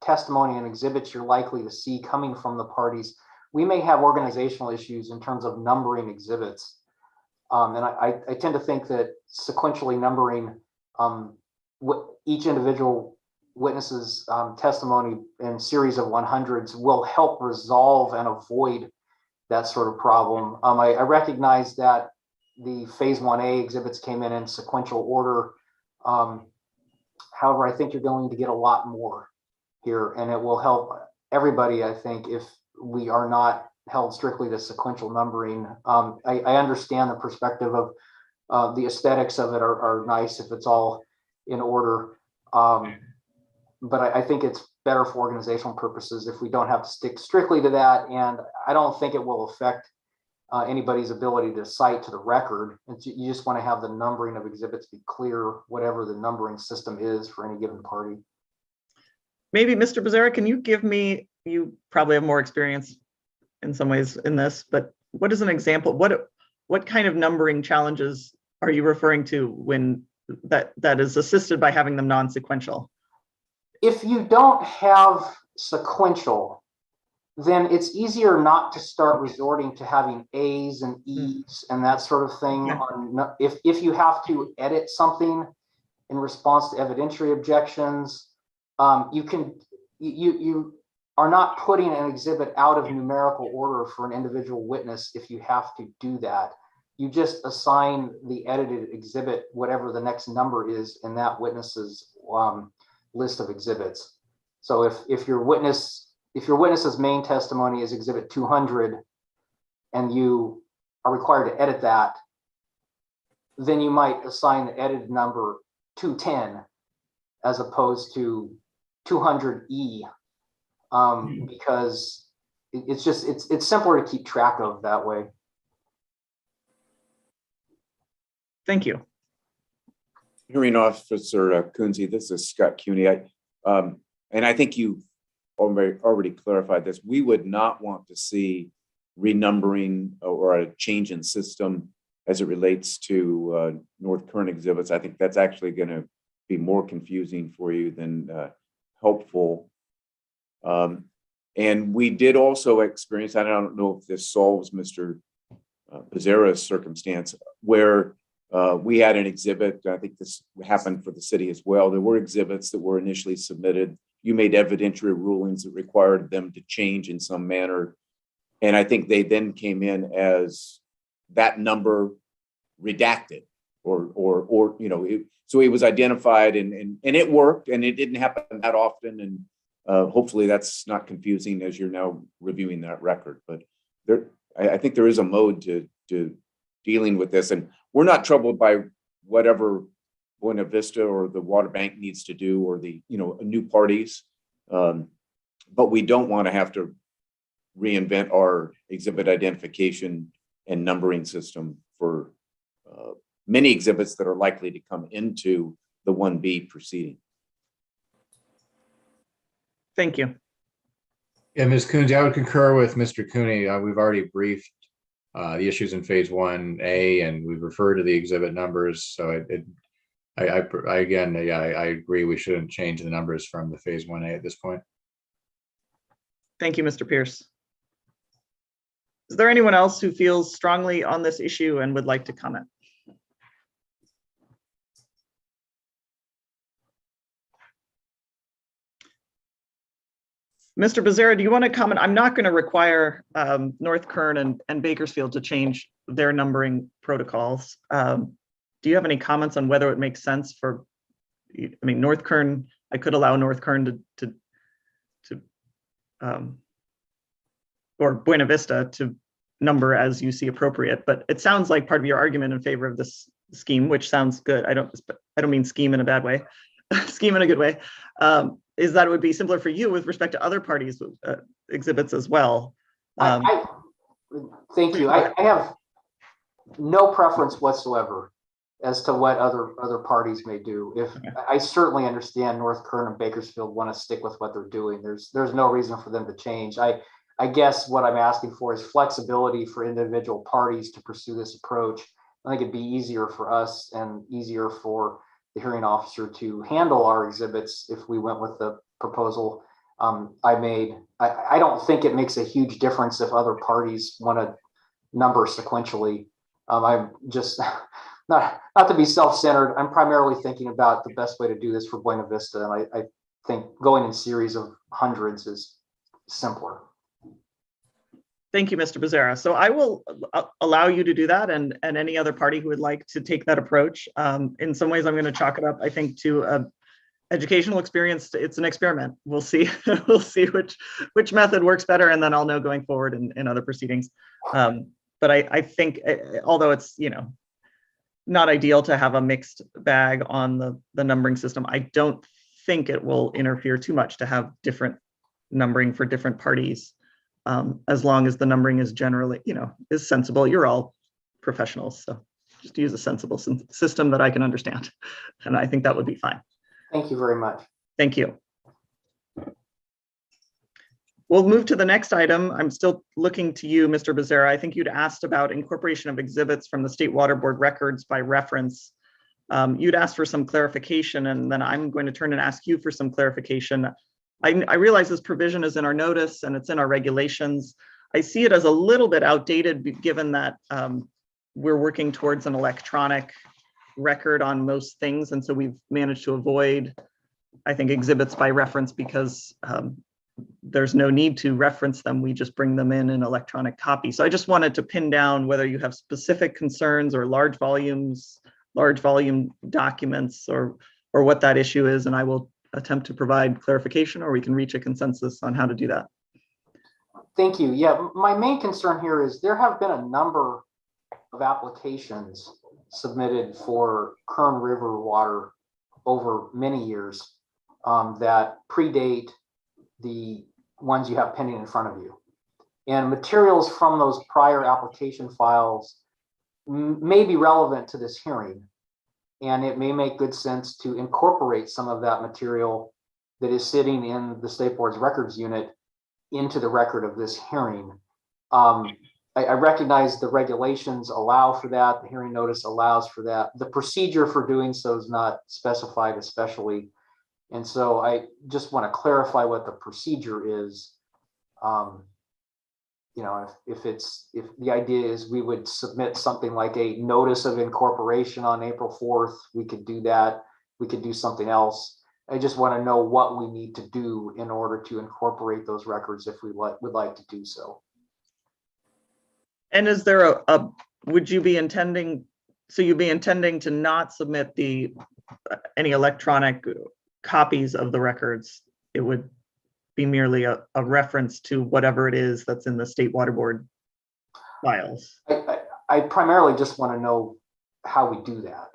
testimony and exhibits you're likely to see coming from the parties, we may have organizational issues in terms of numbering exhibits. And I tend to think that sequentially numbering each individual witnesses' testimony in series of 100s will help resolve and avoid that sort of problem. I recognize that the phase 1A exhibits came in sequential order. However, I think you're going to get a lot more here, and it will help everybody, I think, if we are not held strictly to sequential numbering. I understand the perspective of the aesthetics of it are nice if it's all in order. But I think it's better for organizational purposes if we don't have to stick strictly to that. And I don't think it will affect anybody's ability to cite to the record. You just want to have the numbering of exhibits be clear, whatever the numbering system is for any given party. Maybe Mr. Becerra, can you give me, you probably have more experience in some ways in this, but what is an example? What kind of numbering challenges are you referring to when that is assisted by having them non-sequential? If you don't have sequential, then it's easier not to start resorting to having A's and E's and that sort of thing. Yeah. If you have to edit something in response to evidentiary objections, you are not putting an exhibit out of numerical order for an individual witness if you have to do that. You just assign the edited exhibit whatever the next number is in that witness's list of exhibits. So if your witness's main testimony is exhibit 200 and you are required to edit that, then you might assign the edited number 210 as opposed to 200E, because it's simpler to keep track of that way. Thank you. Hearing Officer Kunze, this is Scott Cuny. And I think you've already clarified this. We would not want to see renumbering or a change in system as it relates to North Kern exhibits. I think that's actually going to be more confusing for you than helpful. And we did also experience, I don't know if this solves Mr. Becerra's circumstance, where we had an exhibit. I think this happened for the city as well. There were exhibits that were initially submitted. You made evidentiary rulings that required them to change in some manner. And I think they then came in as that number redacted or you know, so it was identified and it worked, and it didn't happen that often. And hopefully that's not confusing as you're now reviewing that record. But there, I think there is a mode to dealing with this, and we're not troubled by whatever Buena Vista or the water bank needs to do, or the, you know, new parties. But we don't want to have to reinvent our exhibit identification and numbering system for many exhibits that are likely to come into the 1B proceeding. Thank you. Yeah, Ms. Coons, I would concur with Mr. Cooney. We've already briefed the issues in phase 1A, and we've referred to the exhibit numbers. So I again, yeah, I agree. We shouldn't change the numbers from the phase 1A at this point. Thank you, Mr. Pierce. Is there anyone else who feels strongly on this issue and would like to comment? Mr. Becerra, do you want to comment? I'm not going to require North Kern and Bakersfield to change their numbering protocols. Do you have any comments on whether it makes sense for, I mean, North Kern, I could allow North Kern to or Buena Vista to number as you see appropriate, but it sounds like part of your argument in favor of this scheme, which sounds good. I don't mean scheme in a bad way, scheme in a good way, is that it would be simpler for you with respect to other parties' exhibits as well. Thank you. I have no preference whatsoever as to what other parties may do. If I certainly understand North Kern and Bakersfield want to stick with what they're doing, there's no reason for them to change. I guess what I'm asking for is flexibility for individual parties to pursue this approach. I think it'd be easier for us and easier for the hearing officer to handle our exhibits if we went with the proposal I made. I don't think it makes a huge difference if other parties want to number sequentially. I'm just not to be self-centered. I'm primarily thinking about the best way to do this for Buena Vista, and I think going in series of hundreds is simpler. Thank you, Mr. Becerra. So I will allow you to do that, and any other party who would like to take that approach. In some ways, I'm going to chalk it up, I think, to an educational experience. It's an experiment. We'll see. We'll see which method works better, and then I'll know going forward in other proceedings. But I think, although it's, you know, not ideal to have a mixed bag on the numbering system, I don't think it will interfere too much to have different numbering for different parties. As long as the numbering is generally, you know, is sensible. You're all professionals, so just use a sensible system that I can understand. And I think that would be fine. Thank you very much. Thank you. We'll move to the next item. I'm still looking to you, Mr. Becerra. I think you'd asked about incorporation of exhibits from the State Water Board records by reference. You'd asked for some clarification, and then I'm going to turn and ask you for some clarification. I realize this provision is in our notice and it's in our regulations. I see it as a little bit outdated given that we're working towards an electronic record on most things. And so we've managed to avoid, I think, exhibits by reference because there's no need to reference them. We just bring them in electronic copy. So I just wanted to pin down whether you have specific concerns or large volume documents or what that issue is. And I will attempt to provide clarification, or we can reach a consensus on how to do that. Thank you. Yeah, my main concern here is there have been a number of applications submitted for Kern River water over many years that predate the ones you have pending in front of you. And materials from those prior application files may be relevant to this hearing. And it may make good sense to incorporate some of that material that is sitting in the State Board's records unit into the record of this hearing. I recognize the regulations allow for that. The hearing notice allows for that. The procedure for doing so is not specified especially. And so I just want to clarify what the procedure is. You know, if the idea is we would submit something like a notice of incorporation on April 4th, we could do that. We could do something else. I just want to know what we need to do in order to incorporate those records if we would like to do so. And is there would you be intending, so you'd be intending to not submit any electronic copies of the records? It would be merely a reference to whatever it is that's in the State Water Board files. I primarily just want to know how we do that.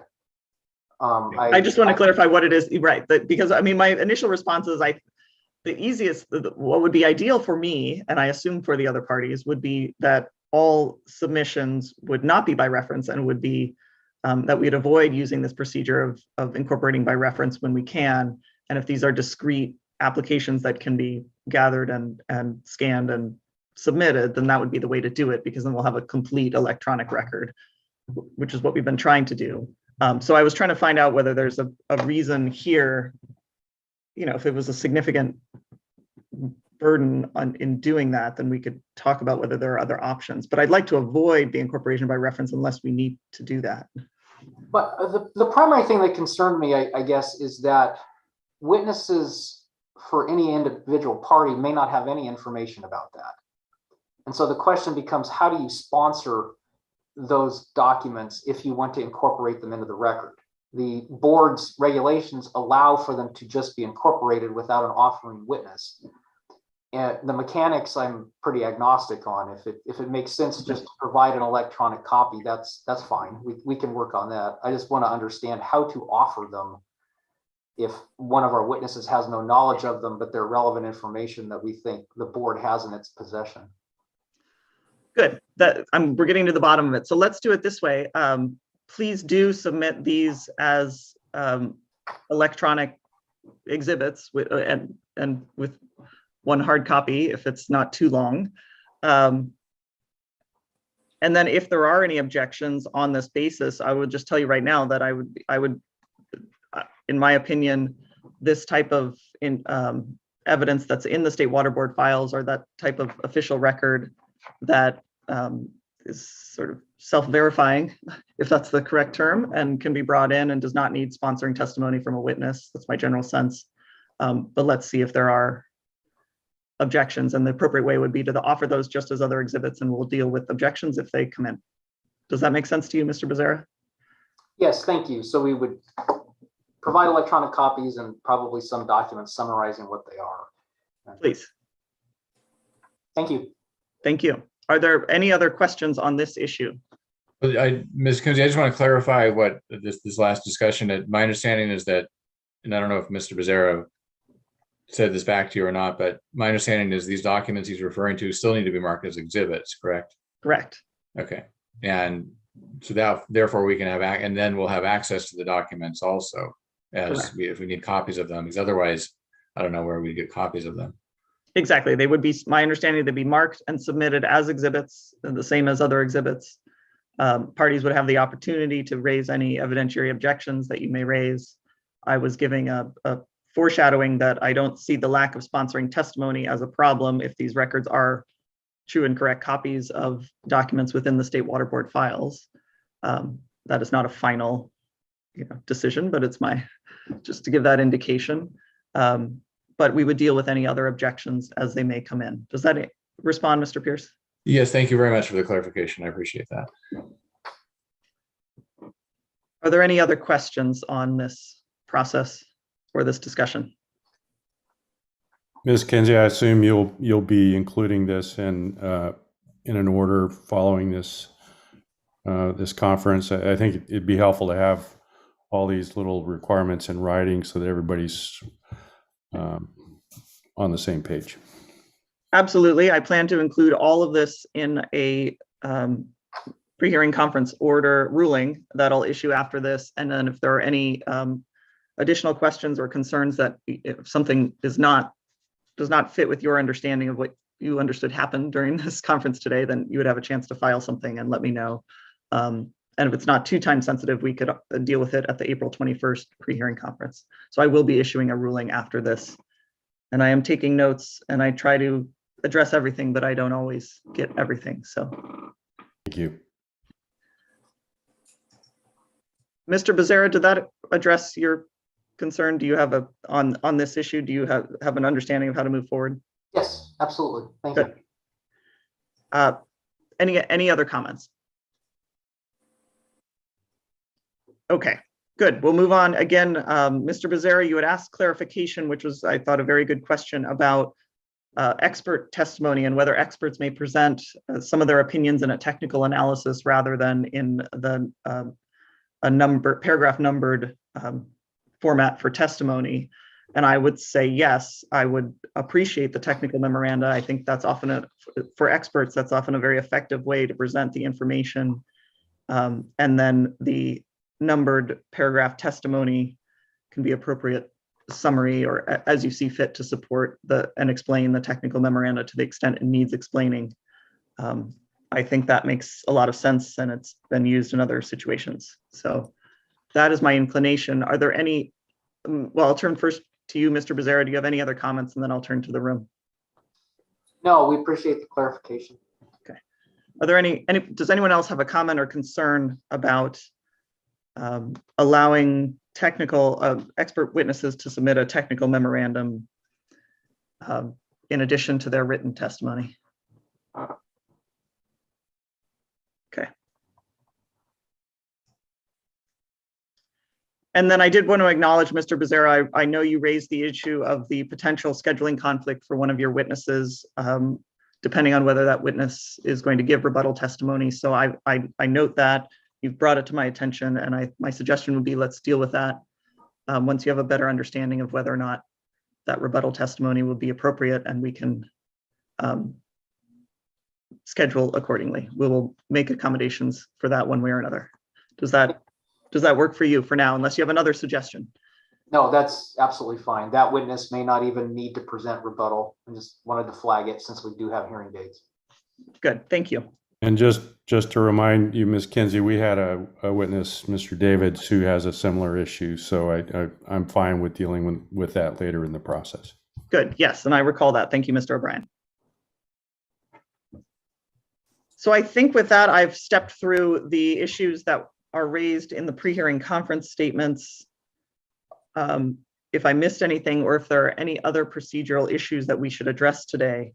I just want to clarify what it is, right? Because I mean, my initial response is the easiest, what would be ideal for me, and I assume for the other parties, would be that all submissions would not be by reference and would be that we'd avoid using this procedure of incorporating by reference when we can. And if these are discrete applications that can be gathered and scanned and submitted, then that would be the way to do it, because then we'll have a complete electronic record, which is what we've been trying to do. So I was trying to find out whether there's a reason here, you know, if it was a significant burden in doing that, then we could talk about whether there are other options. But I'd like to avoid the incorporation by reference unless we need to do that. But the primary thing that concerned me, I guess, is that witnesses for any individual party may not have any information about that. And so the question becomes, how do you sponsor those documents if you want to incorporate them into the record? The board's regulations allow for them to just be incorporated without an offering witness. And the mechanics I'm pretty agnostic on. If it makes sense just to provide an electronic copy, that's fine. We can work on that. I just want to understand how to offer them if one of our witnesses has no knowledge of them, but they're relevant information that we think the board has in its possession. Good. We're getting to the bottom of it. So let's do it this way. Please do submit these as electronic exhibits and with one hard copy if it's not too long. And then if there are any objections on this basis, I would just tell you right now that I would, in my opinion, this type of evidence that's in the State Water Board files, or that type of official record that is sort of self-verifying, if that's the correct term, and can be brought in and does not need sponsoring testimony from a witness. That's my general sense. But let's see if there are objections, and the appropriate way would be to offer those just as other exhibits, and we'll deal with objections if they come in. Does that make sense to you, Mr. Becerra? Yes, thank you. So we would provide electronic copies and probably some documents summarizing what they are. Please. Thank you. Thank you. Are there any other questions on this issue? Ms. Kinsey, I just want to clarify what this last discussion. My understanding is that, and I don't know if Mr. Becerra said this back to you or not, but my understanding is these documents he's referring to still need to be marked as exhibits, correct? Correct. Okay. And so therefore we can have, and then we'll have access to the documents also, as if we need copies of them, because otherwise I don't know where we get copies of them. Exactly. They would be, my understanding, they'd be marked and submitted as exhibits, the same as other exhibits. Parties would have the opportunity to raise any evidentiary objections that you may raise. I was giving a foreshadowing that I don't see the lack of sponsoring testimony as a problem if these records are true and correct copies of documents within the State Water Board files. That is not a final, decision, but it's just to give that indication. But we would deal with any other objections as they may come in. Does that respond, Mr. Pierce? Yes, thank you very much for the clarification. I appreciate that. Are there any other questions on this process or this discussion? Ms. Kinsey, I assume you'll be including this in an order following this this conference. I think it'd be helpful to have all these little requirements in writing so that everybody's on the same page. Absolutely. I plan to include all of this in a pre-hearing conference order ruling that I'll issue after this. And then if there are any additional questions or concerns that if something does not fit with your understanding of what you understood happened during this conference today, then you would have a chance to file something and let me know. And if it's not too time sensitive, we could deal with it at the April 21st pre-hearing conference. So I will be issuing a ruling after this. And I am taking notes and I try to address everything, but I don't always get everything. So Thank you. Mr. Becerra, did that address your concern? Do you have on this issue, do you have an understanding of how to move forward? Yes, absolutely. Thank Good. you. Any other comments? Okay, good. We'll move on. Again, Mr. Becerra, you had asked clarification, which was, I thought, a very good question about expert testimony and whether experts may present some of their opinions in a technical analysis rather than in the paragraph numbered format for testimony. And I would say, yes, I would appreciate the technical memoranda. I think that's often, for experts, that's often a very effective way to present the information. And then the numbered paragraph testimony can be appropriate summary or as you see fit to support and explain the technical memoranda to the extent it needs explaining. I think that makes a lot of sense and it's been used in other situations. So that is my inclination. Are there any, well, I'll turn first to you, Mr. Becerra. Do you have any other comments? And then I'll turn to the room. No, we appreciate the clarification. Okay. Are there any does anyone else have a comment or concern about allowing technical expert witnesses to submit a technical memorandum in addition to their written testimony? Okay. And then I did want to acknowledge, Mr. Becerra, I know you raised the issue of the potential scheduling conflict for one of your witnesses, depending on whether that witness is going to give rebuttal testimony. So I note that. You've brought it to my attention, and my suggestion would be let's deal with that once you have a better understanding of whether or not that rebuttal testimony will be appropriate, and we can schedule accordingly. We will make accommodations for that one way or another. Does that work for you for now, unless you have another suggestion? No, that's absolutely fine. That witness may not even need to present rebuttal. I just wanted to flag it since we do have hearing dates. Good, thank you. And just to remind you, Ms. Kinsey, we had a witness, Mr. Davids, who has a similar issue. So I'm fine with dealing with that later in the process. Good, yes, and I recall that. Thank you, Mr. O'Brien. So I think with that, I've stepped through the issues that are raised in the pre-hearing conference statements. If I missed anything or if there are any other procedural issues that we should address today,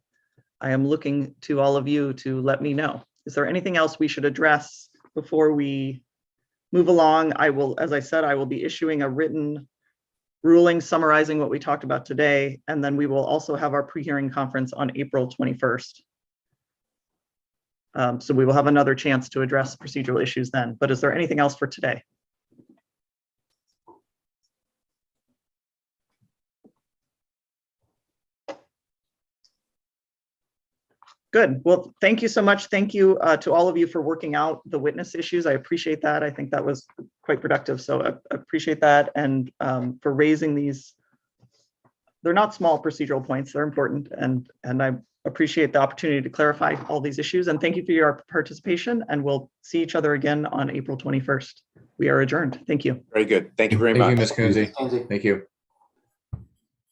I am looking to all of you to let me know. Is there anything else we should address before we move along? As I said, I will be issuing a written ruling summarizing what we talked about today, and then we will also have our pre-hearing conference on April 21st. So we will have another chance to address procedural issues then. But is there anything else for today? Good. Well, thank you so much. Thank you to all of you for working out the witness issues. I appreciate that. I think that was quite productive. So I appreciate that. And for raising these, they're not small procedural points. They're important. And I appreciate the opportunity to clarify all these issues. And thank you for your participation. And we'll see each other again on April 21st. We are adjourned. Thank you. Very good. Thank you very much. Thank you, Ms. Kinsey. Thank you.